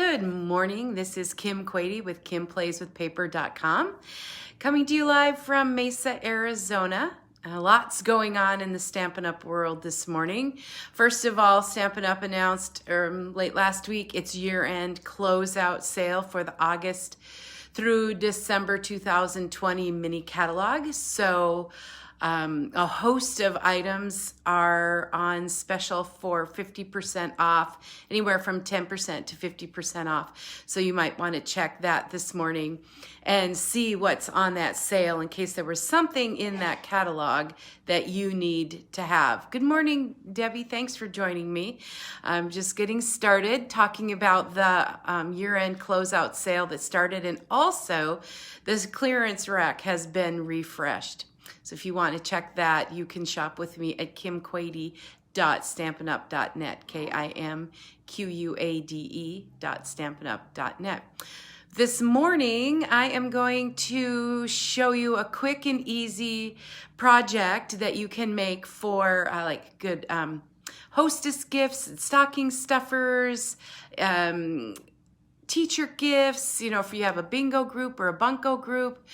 Good morning. This is Kim Quady with KimPlaysWithPaper.com, coming to you live from Mesa, Arizona. Lots going on in the Stampin' Up world this morning. First of all, Stampin' Up announced late last week its year-end closeout sale for the August through December 2020 mini catalog. So a host of items are on special for 50% off, anywhere from 10% to 50% off. So you might want to check that this morning and see what's on that sale in case there was something in that catalog that you need to have. Good morning, Debbie. Thanks for joining me. I'm just getting started talking about the year-end closeout sale that started, and also this clearance rack has been refreshed. So if you want to check that, you can shop with me at kimquade.stampinup.net, KIMQUADE.stampinup.net. This morning, I am going to show you a quick and easy project that you can make for like good hostess gifts, stocking stuffers, teacher gifts, you know, if you have a bingo group or a bunko group.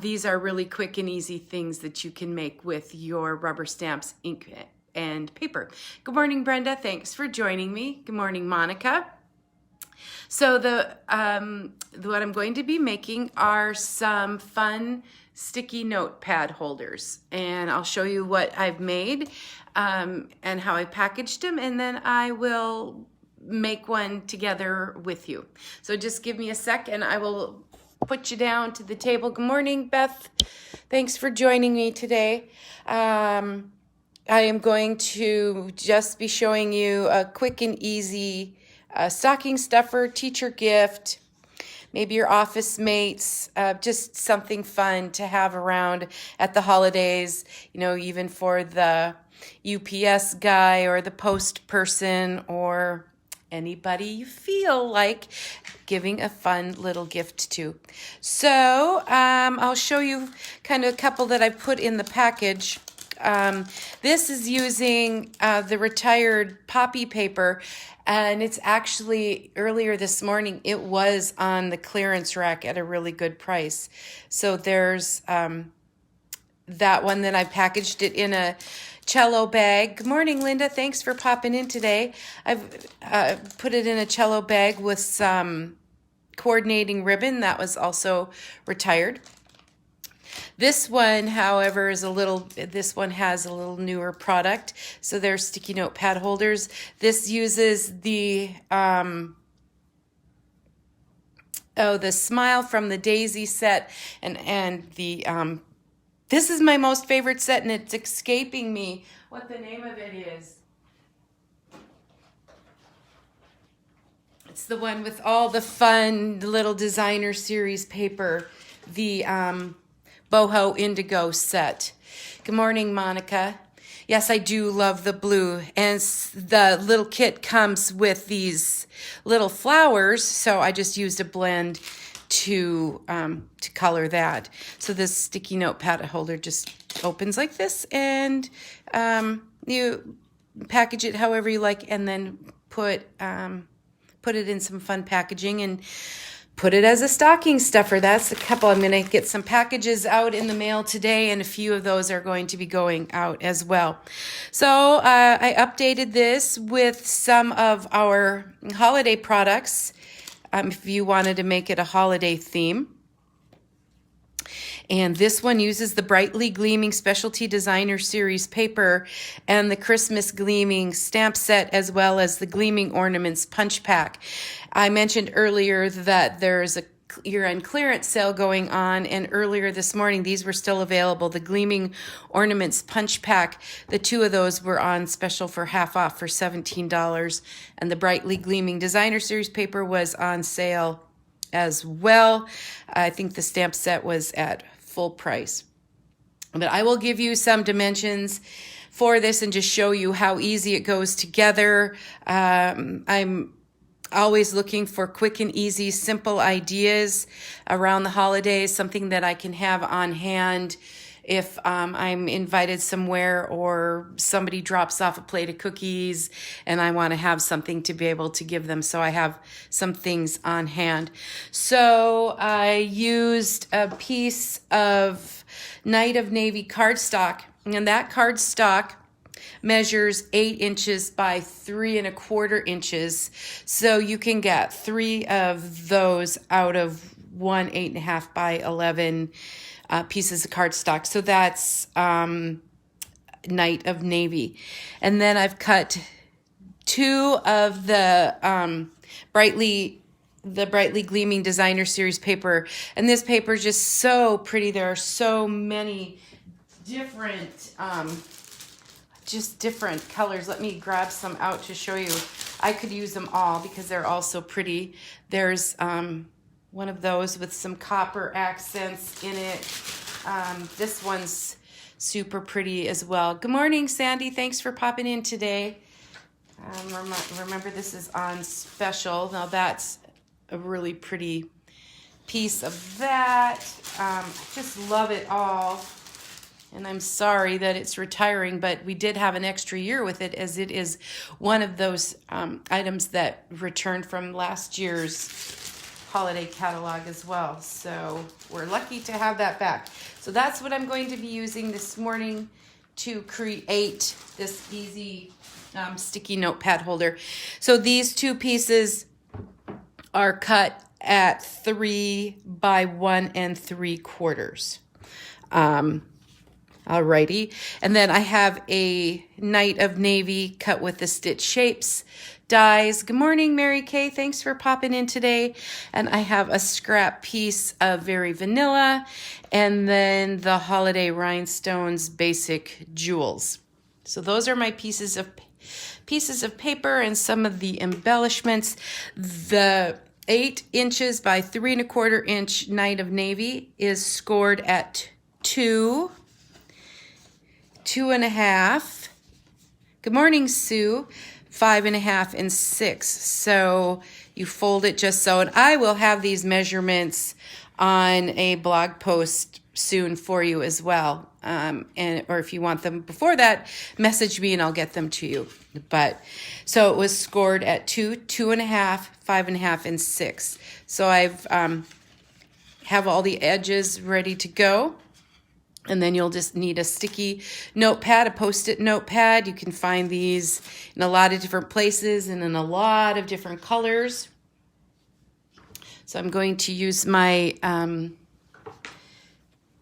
These are really quick and easy things that you can make with your rubber stamps, ink, and paper. Good morning, Brenda. Thanks for joining me. Good morning, Monica. So what I'm going to be making are some fun sticky notepad holders, and I'll show you what I've made and how I packaged them, and then I will make one together with you. So just give me a sec and I will put you down to the table. Good morning, Beth. Thanks for joining me today. I am going to just be showing you a quick and easy stocking stuffer, teacher gift, maybe your office mates, just something fun to have around at the holidays, you know, even for the UPS guy or the post person or anybody you feel like giving a fun little gift to. So I'll show you kind of a couple that I put in the package. This is using the retired poppy paper, and it's actually earlier this morning it was on the clearance rack at a really good price. So there's that one. That I packaged it in a cello bag. Good morning, Linda. Thanks for popping in today. I've put it in a cello bag with some coordinating ribbon that was also retired. This one, however, this one has a little newer product. So they're sticky notepad holders. This uses the the Smile from the Daisy set, and the this is my most favorite set, and it's escaping me what the name of it is. It's the one with all the fun little designer series paper, the Boho Indigo set. Good morning, Monica. Yes, I do love the blue, and the little kit comes with these little flowers, so I just used a blend to color that. So this sticky notepad holder just opens like this, and you package it however you like, and then put it in some fun packaging and put it as a stocking stuffer. That's a couple. I'm going to get some packages out in the mail today, and a few of those are going to be going out as well. So I updated this with some of our holiday products. If you wanted to make it a holiday theme. And this one uses the Brightly Gleaming Specialty Designer Series paper and the Christmas Gleaming stamp set, as well as the Gleaming Ornaments punch pack. I mentioned earlier that there's a year-end clearance sale going on, and earlier this morning these were still available. The Gleaming Ornaments punch pack, the two of those were on special for half off for $17, and the Brightly Gleaming Designer Series paper was on sale as well. I think the stamp set was at full price. But I will give you some dimensions for this and just show you how easy it goes together. I'm always looking for quick and easy, simple ideas around the holidays, something that I can have on hand if I'm invited somewhere or somebody drops off a plate of cookies and I want to have something to be able to give them. So I have some things on hand. So I used a piece of Night of Navy cardstock, and that cardstock measures 8 inches by 3 1/4 inches. So you can get 3 of those out of one 8.5 by 11 pieces of cardstock. So that's Night of Navy. And then I've cut 2 of the brightly gleaming designer series paper. And this paper is just so pretty. There are so many different just different colors. Let me grab some out to show you. I could use them all because they're all so pretty. There's one of those with some copper accents in it. This one's super pretty as well. Good morning, Sandy. Thanks for popping in today. Remember, this is on special. Now that's a really pretty piece of that. I just love it all. And I'm sorry that it's retiring, but we did have an extra year with it, as it is one of those items that returned from last year's holiday catalog as well. So we're lucky to have that back. So that's what I'm going to be using this morning to create this easy sticky notepad holder. So these 2 pieces are cut at 3 by 1 3/4. Alrighty, and then I have a Night of Navy cut with the stitch shapes dies. Good morning, Mary Kay. Thanks for popping in today. And I have a scrap piece of Very Vanilla, and then the Holiday Rhinestones Basic Jewels. So those are my pieces of paper and some of the embellishments. The 8 inches by 3 1/4 inch Night of Navy is scored at 2, 2.5. Good morning, Sue. 5.5 and 6. So you fold it just so. And I will have these measurements on a blog post soon for you as well. Or if you want them before that, message me and I'll get them to you. But so it was scored at 2, 2.5, 5.5, and 6. So I've have all the edges ready to go. And then you'll just need a sticky notepad, a Post-it notepad. You can find these in a lot of different places and in a lot of different colors. So I'm going to use my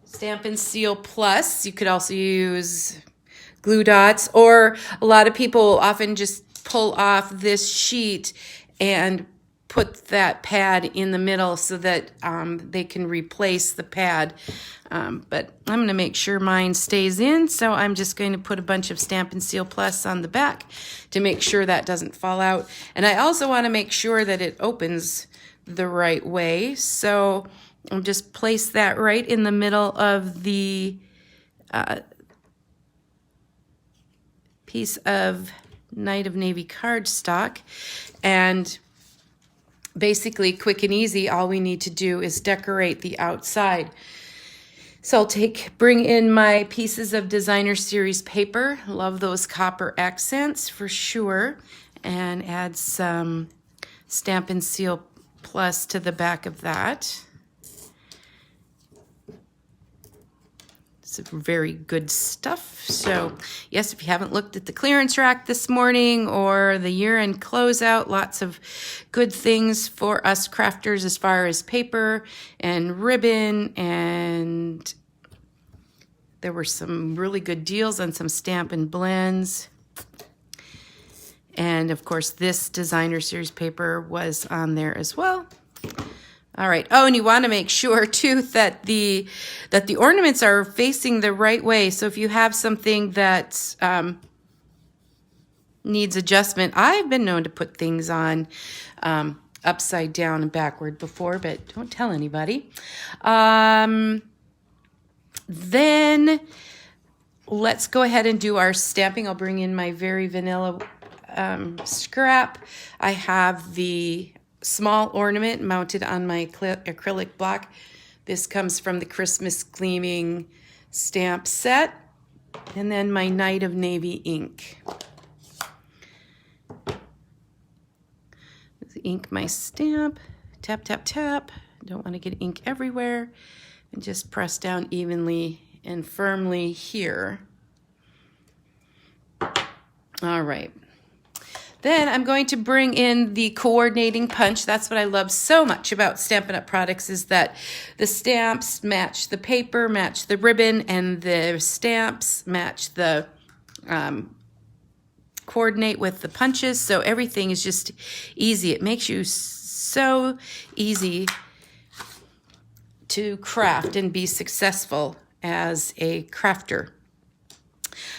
Stampin' Seal Plus. You could also use glue dots, or a lot of people often just pull off this sheet and put that pad in the middle so that they can replace the pad. But I'm going to make sure mine stays in, so I'm just going to put a bunch of Stampin' Seal Plus on the back to make sure that doesn't fall out. And I also want to make sure that it opens the right way, so I'll just place that right in the middle of the piece of Night of Navy cardstock. And basically, quick and easy, all we need to do is decorate the outside. So I'll bring in my pieces of designer series paper. Love those copper accents for sure. And add some Stampin' Seal Plus to the back of that. It's very good stuff. So yes, if you haven't looked at the clearance rack this morning or the year-end closeout, lots of good things for us crafters as far as paper and ribbon, and there were some really good deals on some Stampin' Blends. And of course, this designer series paper was on there as well. All right. Oh, and you want to make sure too that the ornaments are facing the right way. So if you have something that needs adjustment, I've been known to put things on upside down and backward before, but don't tell anybody. Then let's go ahead and do our stamping. I'll bring in my Very Vanilla scrap. I have the small ornament mounted on my acrylic block. This comes from the Christmas Gleaming stamp set, and then my Night of Navy ink. Ink my stamp, tap, tap, tap. Don't want to get ink everywhere. And just press down evenly and firmly here. All right. Then I'm going to bring in the coordinating punch. That's what I love so much about Stampin' Up! Products, is that the stamps match the paper, match the ribbon, and the stamps match the coordinate with the punches. So everything is just easy. It makes you so easy to craft and be successful as a crafter.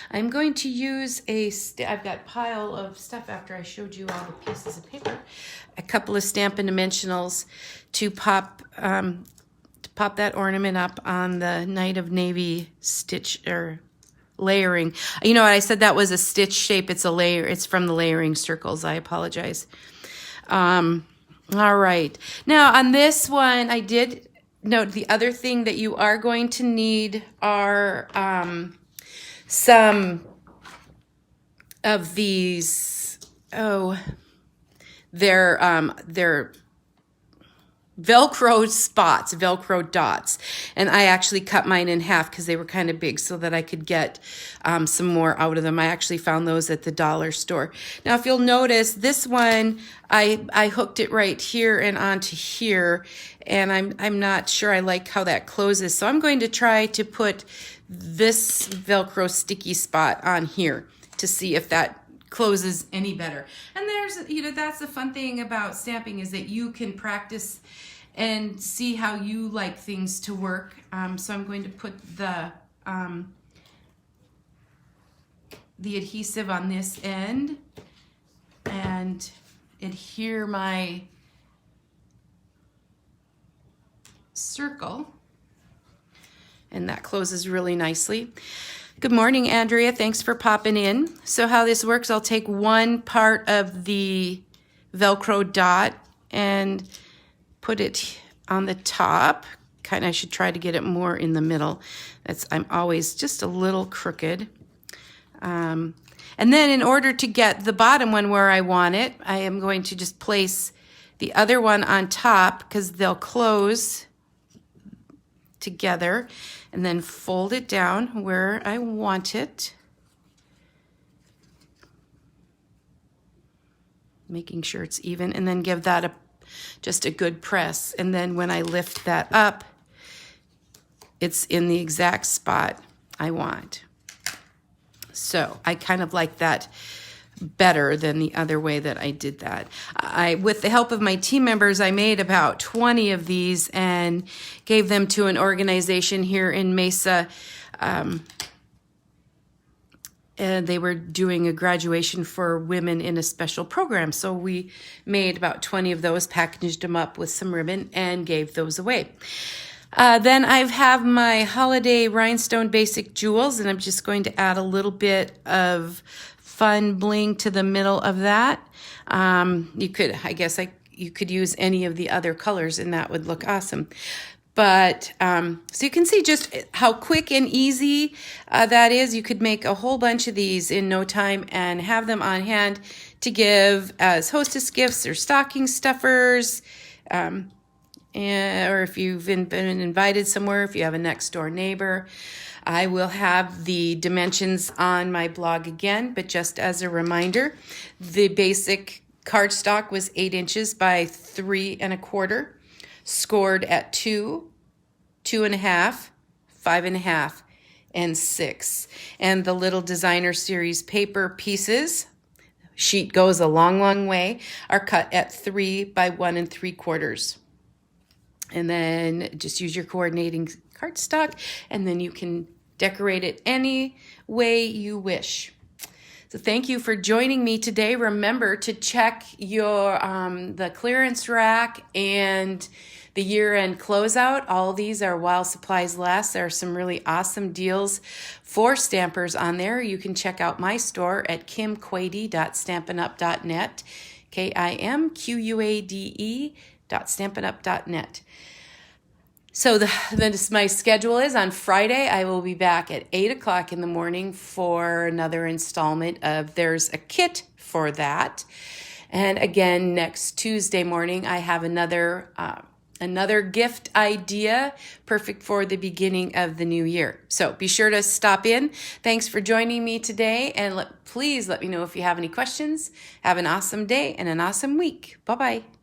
I'm going to use I've got a pile of stuff after I showed you all the pieces of paper, a couple of Stampin' Dimensionals to pop that ornament up on the Night of Navy stitch or layering. You know what, I said that was a stitch shape. It's a layer. It's from the layering circles. I apologize. All right. Now on this one, I did note the other thing that you are going to need are some of these, they're Velcro spots, Velcro dots. And I actually cut mine in half because they were kind of big so that I could get some more out of them. I actually found those at the dollar store. Now, if you'll notice, this one, I hooked it right here and onto here, and I'm not sure I like how that closes. So I'm going to try to put this Velcro sticky spot on here to see if that closes any better. And there's, that's the fun thing about stamping, is that you can practice and see how you like things to work. So I'm going to put the adhesive on this end and adhere my circle, and that closes really nicely. Good morning, Andrea. Thanks for popping in. So how this works, I'll take one part of the Velcro dot and put it on the top. I should try to get it more in the middle. I'm always just a little crooked. And then in order to get the bottom one where I want it, I am going to just place the other one on top because they'll close together, and then fold it down where I want it. Making sure it's even, and then give that just a good press. And then when I lift that up, it's in the exact spot I want. So I kind of like that better than the other way that I did that. With the help of my team members, I made about 20 of these and gave them to an organization here in Mesa. And they were doing a graduation for women in a special program. So we made about 20 of those, packaged them up with some ribbon, and gave those away. Then I have my holiday rhinestone basic jewels, and I'm just going to add a little bit of fun bling to the middle of that. You could use any of the other colors, and that would look awesome. But so you can see just how quick and easy that is. You could make a whole bunch of these in no time and have them on hand to give as hostess gifts or stocking stuffers. Or if you've been invited somewhere, if you have a next door neighbor. I will have the dimensions on my blog again, but just as a reminder, the basic cardstock was 8 inches by 3 1/4, scored at 2, 2 1/2, 5 1/2, and 6. And the little designer series paper pieces, sheet goes a long, long way, are cut at 3 by 1 3/4. And then just use your coordinating cardstock, and then you can decorate it any way you wish. So thank you for joining me today. Remember to check your the clearance rack and the year-end closeout. All these are while supplies last. There are some really awesome deals for stampers on there. You can check out my store at kimquade.stampinup.net, KIMQUADE.stampinup.net. So my schedule is on Friday, I will be back at 8 o'clock in the morning for another installment of There's a Kit for That. And again, next Tuesday morning, I have another gift idea, perfect for the beginning of the new year. So be sure to stop in. Thanks for joining me today. And please let me know if you have any questions. Have an awesome day and an awesome week. Bye-bye.